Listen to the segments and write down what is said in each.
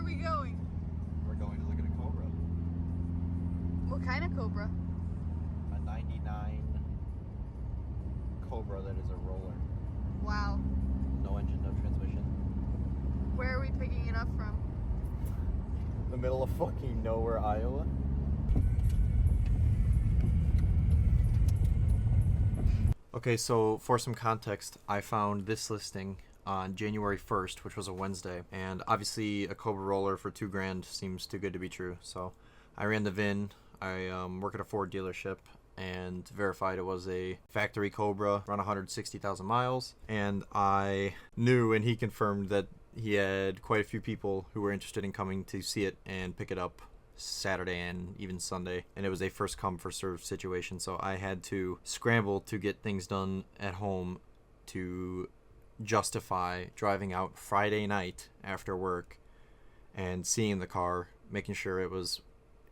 we going? We're going to look at a Cobra. What kind of Cobra? A 99 Cobra that is a roller. Wow. No engine, no transmission. Where are we picking it up from? The middle of fucking nowhere, Iowa. Okay, so for some context, I found this listing on January 1st, which was a Wednesday, and obviously a Cobra roller for $2,000 seems too good to be true. So I ran the VIN. I work at a Ford dealership and verified it was a factory Cobra, around 160,000 miles, and I knew, and he confirmed, that he had quite a few people who were interested in coming to see it and pick it up Saturday and even Sunday, and it was a first come first served situation. So I had to scramble to get things done at home to justify driving out Friday night after work and seeing the car, making sure it was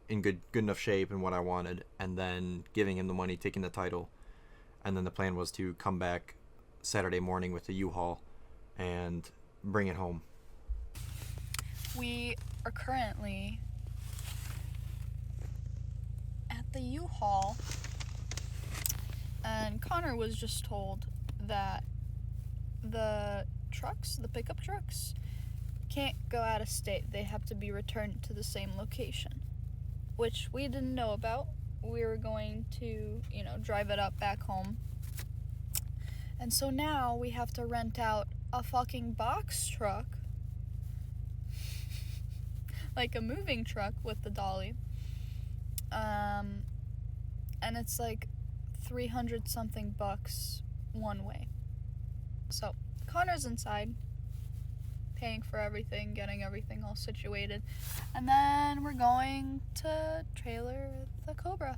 in good enough shape and what I wanted, and then giving him the money, taking the title, and then the plan was to come back Saturday morning with the U-Haul and bring it home. We are currently at the U-Haul, and Connor was just told that the pickup trucks, can't go out of state. They have to be returned to the same location, which we didn't know about. We were going to, drive it up back home. And so now we have to rent out a fucking box truck, like a moving truck with the dolly. And it's like 300 something bucks one way. So Connor's inside, paying for everything, getting everything all situated, and then we're going to trailer the Cobra.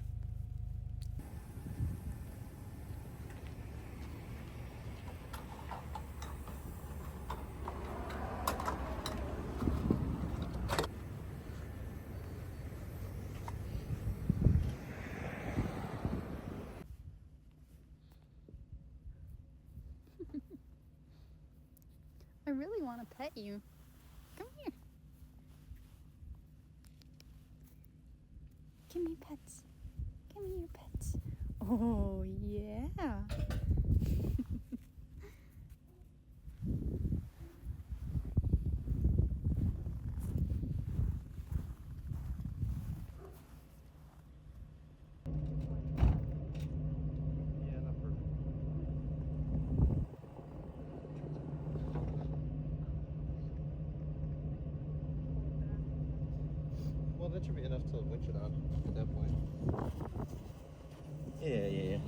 I really want to pet you. Come here. Give me pets. Give me your pets. Oh, yeah. Yeah, not perfect. Well, that should be enough to winch it on at that point. Yeah.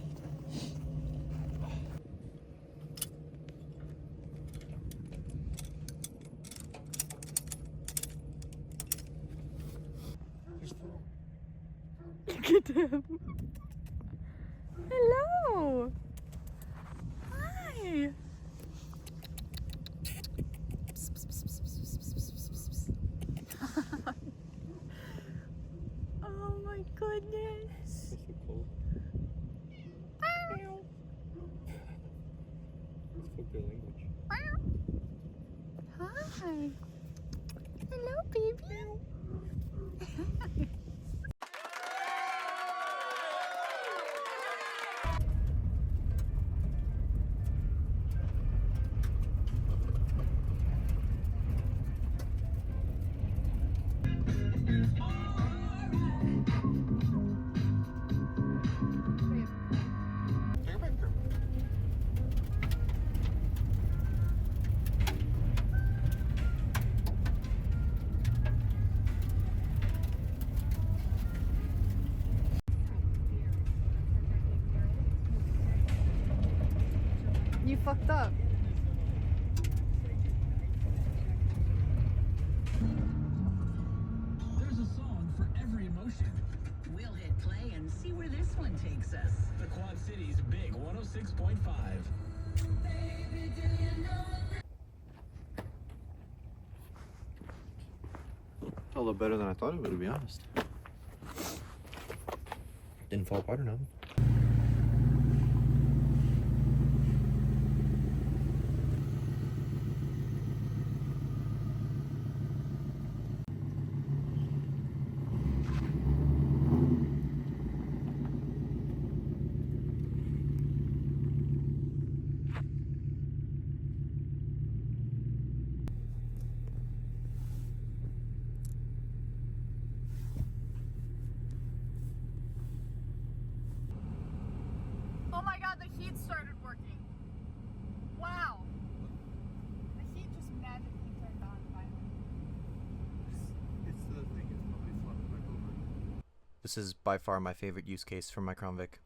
Look at him. Hello. Hi. Oh my goodness. It's so cold. Let's spoke their language. Hi. Hello, baby. Take her back there. You fucked up. There's a song for every emotion. We'll hit play and see where this one takes us. The Quad Cities Big 106.5. A little better than I thought it would, to be honest. Didn't fall apart or nothing. started working. Wow. The heat just magically turned on finally. It's the thing, it's probably swapped back over. This is by far my favorite use case for my Crown Vic.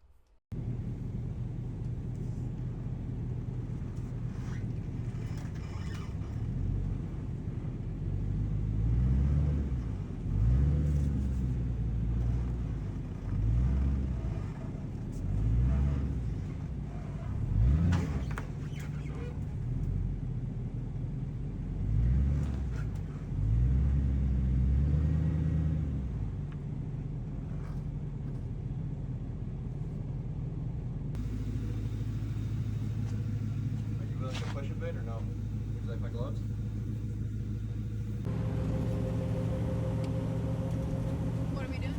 Are you willing to push a bit or no? Would you like my gloves? What are we doing?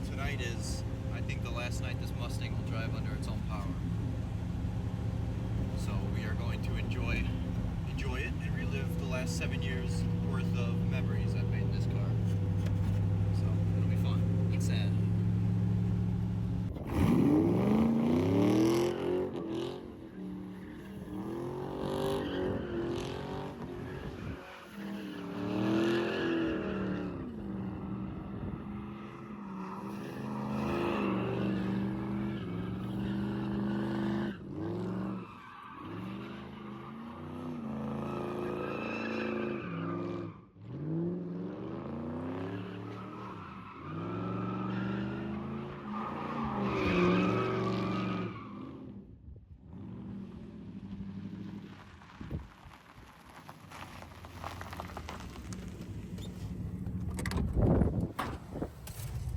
Tonight is, I think, the last night this Mustang will drive under its own power. So we are going to enjoy it and relive the last 7 years worth of memories I've made in this car. So it'll be fun and sad.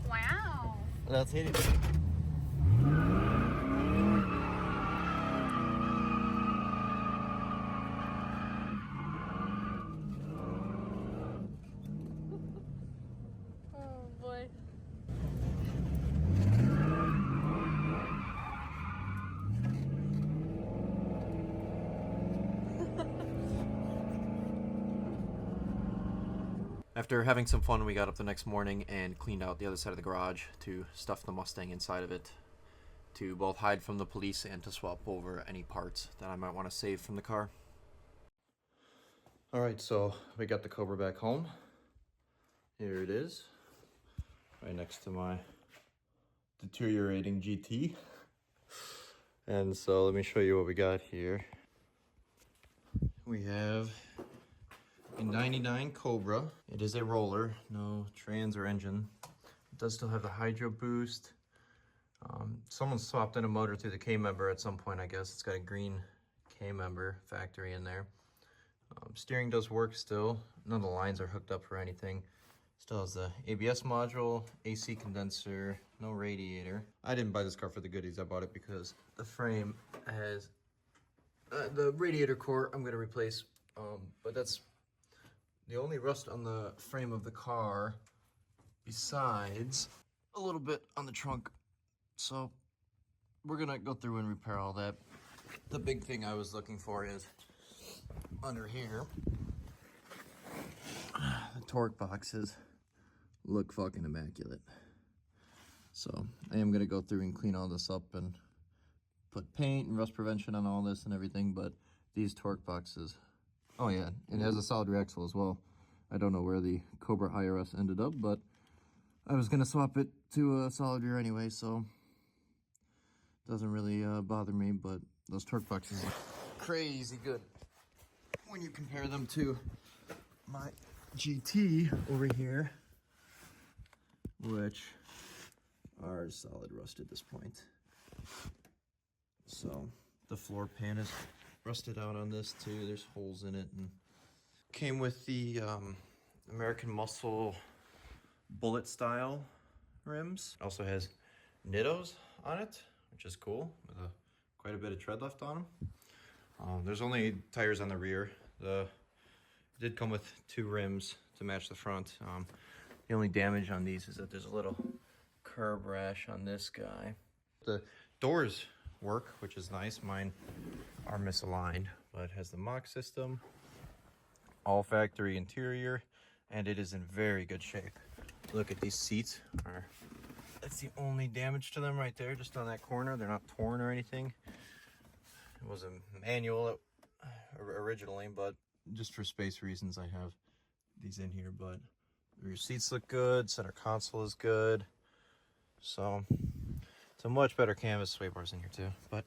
Wow. Let's hit it. Oh boy. After having some fun, we got up the next morning and cleaned out the other side of the garage to stuff the Mustang inside of it, to both hide from the police and to swap over any parts that I might want to save from the car. Alright, so we got the Cobra back home. Here it is, right next to my deteriorating GT. And so let me show you what we got here. We have a 99 Cobra. It is a roller, no trans or engine. It does still have the hydro boost. Someone swapped in a motor through the K-member at some point, I guess. It's got a green K-member factory in there. Steering does work still. None of the lines are hooked up or anything. Still has the ABS module, AC condenser, no radiator. I didn't buy this car for the goodies. I bought it because the frame has the radiator core I'm gonna replace. But that's the only rust on the frame of the car, besides a little bit on the trunk. So we're gonna go through and repair all that. The big thing I was looking for is under here. The torque boxes look fucking immaculate. So I am gonna go through and clean all this up and put paint and rust prevention on all this and everything, but these torque boxes, oh yeah, it has a solid rear axle as well. I don't know where the Cobra IRS ended up, but I was gonna swap it to a solid rear anyway, so it doesn't really bother me, but those torque boxes are crazy good when you compare them to my GT over here, which are solid rust at this point. So the floor pan is rusted out on this too. There's holes in it, and came with the American Muscle bullet style rims. Also has Nittos on it, which is cool, with quite a bit of tread left on them. There's only tires on the rear. It did come with 2 rims to match the front. The only damage on these is that there's a little curb rash on this guy. The doors work, which is nice. Mine are misaligned, but it has the MOC system, all factory interior, and it is in very good shape. Look at these seats. It's That's the only damage to them right there, just on that corner. They're not torn or anything. It was a manual originally, but just for space reasons, I have these in here. But your seats look good. Center console is good. So it's a much better canvas. Sway bars in here too, but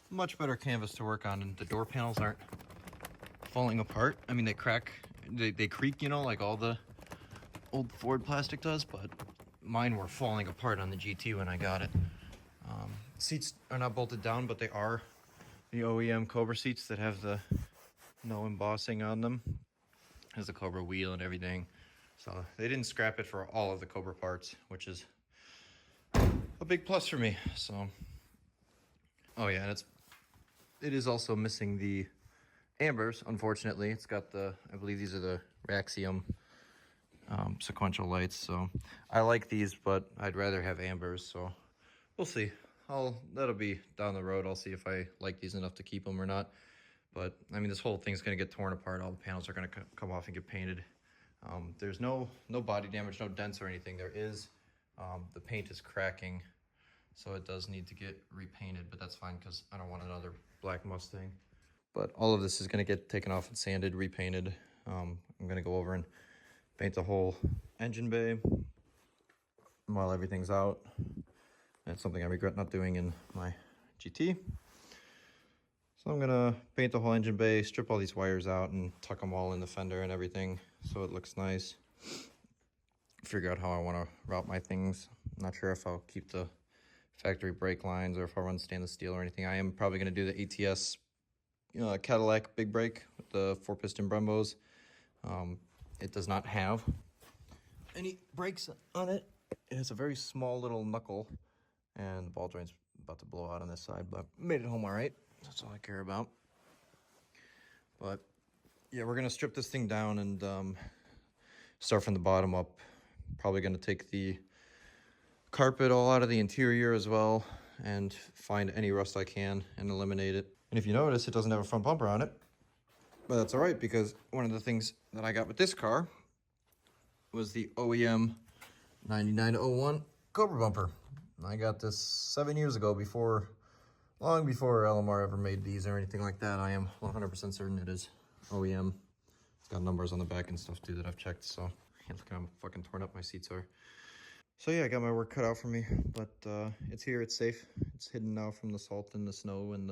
much better canvas to work on. And the door panels aren't falling apart. I mean, they crack, they creak, you know, like all the old Ford plastic does, but mine were falling apart on the GT when I got it. Seats are not bolted down, but they are the OEM Cobra seats that have the no embossing on them. There's a Cobra wheel and everything. So they didn't scrap it for all of the Cobra parts, which is a big plus for me. So, oh yeah, and it is also missing the ambers, unfortunately. It's got the, I believe these are the Raxium sequential lights. So I like these, but I'd rather have ambers. So we'll see. That'll be down the road. I'll see if I like these enough to keep them or not. But I mean, this whole thing's gonna get torn apart. All the panels are gonna come off and get painted. There's no body damage, no dents or anything. There is, the paint is cracking, so it does need to get repainted, but that's fine because I don't want another black Mustang. But all of this is gonna get taken off and sanded, repainted. I'm gonna go over and paint the whole engine bay while everything's out. That's something I regret not doing in my GT. So I'm gonna paint the whole engine bay, strip all these wires out and tuck them all in the fender and everything so it looks nice. Figure out how I wanna route my things. I'm not sure if I'll keep the factory brake lines or if I'll run stainless steel or anything. I am probably gonna do the ATS Cadillac big brake with the 4-piston Brembos. It does not have any brakes on it. It has a very small little knuckle, and the ball joint's about to blow out on this side, but made it home all right. That's all I care about. But yeah, we're gonna strip this thing down and start from the bottom up. Probably gonna take the carpet all out of the interior as well and find any rust I can and eliminate it. And if you notice, it doesn't have a front bumper on it, but that's all right because one of the things that I got with this car was the OEM 9901 Cobra bumper. I got this 7 years ago, long before LMR ever made these or anything like that. I am 100% certain it is OEM. It's got numbers on the back and stuff too that I've checked, so look how fucking torn up my seats are. So yeah, I got my work cut out for me, but it's here, it's safe. It's hidden now from the salt and the snow and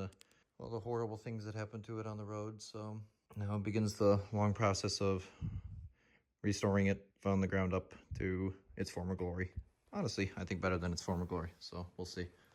all the horrible things that happened to it on the road. So now begins the long process of restoring it from the ground up to its former glory. Honestly, I think better than its former glory, so we'll see.